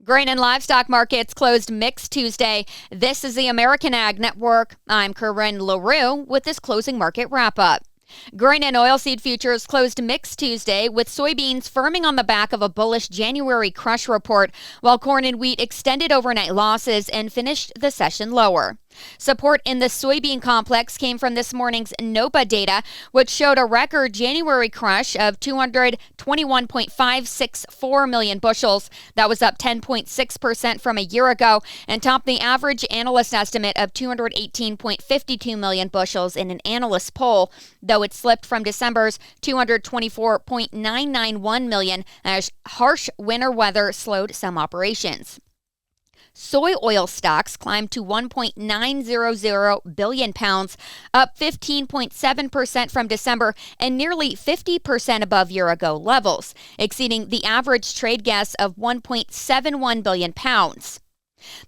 Grain and livestock markets closed mixed Tuesday. This is the American Ag Network. I'm Corryn with this closing market wrap-up. Grain and oilseed futures closed mixed Tuesday, with soybeans firming on the back of a bullish January crush report, while corn and wheat extended overnight losses and finished the session lower. Support in the soybean complex came from this morning's NOPA data, which showed a record January crush of 221.564 million bushels. That was up 10.6% from a year ago and topped the average analyst estimate of 218.52 million bushels in an analyst poll, though it slipped from December's 224.991 million as harsh winter weather slowed some operations. Soy oil stocks climbed to 1.900 billion pounds, up 15.7% from December and nearly 50% above year-ago levels, exceeding the average trade guess of 1.71 billion pounds.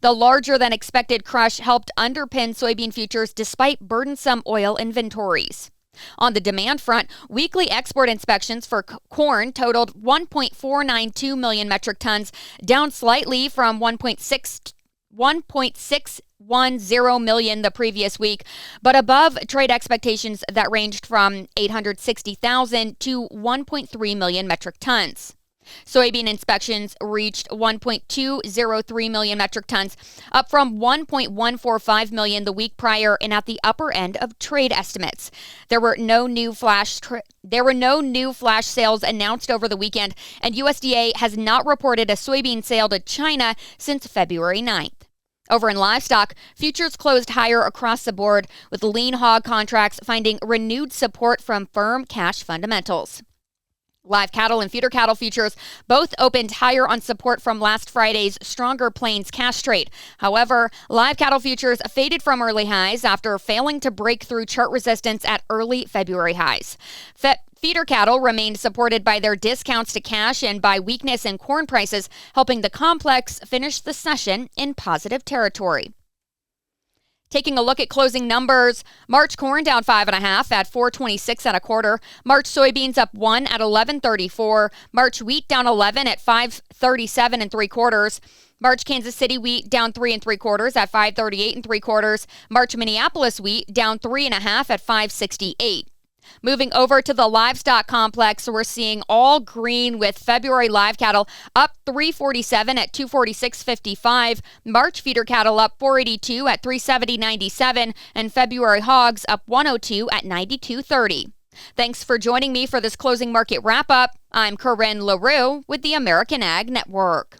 The larger-than-expected crush helped underpin soybean futures despite burdensome oil inventories. On the demand front, weekly export inspections for corn totaled 1.492 million metric tons, down slightly from 1.610 million the previous week, but above trade expectations that ranged from 860,000 to 1.3 million metric tons. Soybean inspections reached 1.203 million metric tons, up from 1.145 million the week prior and at the upper end of trade estimates. There were no new flash sales announced over the weekend, and USDA has not reported a soybean sale to China since February 9th. Over in livestock, futures closed higher across the board, with lean hog contracts finding renewed support from firm cash fundamentals. Live cattle and feeder cattle futures both opened higher on support from last Friday's stronger Plains cash trade. However, live cattle futures faded from early highs after failing to break through chart resistance at early February highs. Feeder cattle remained supported by their discounts to cash and by weakness in corn prices, helping the complex finish the session in positive territory. Taking a look at closing numbers, March corn down 5.5 at 426 and a quarter. March soybeans up 1 at 1134. March wheat down 11 at 537 and 3/4. March Kansas City wheat down 3 3/4 at 538 and 3/4. March Minneapolis wheat down 3.5 at 568. Moving over to the livestock complex, we're seeing all green with February live cattle up 347 at 246.55, March feeder cattle up 482 at 370.97, and February hogs up 102 at 92.30. Thanks for joining me for this closing market wrap-up. I'm Corryn with the American Ag Network.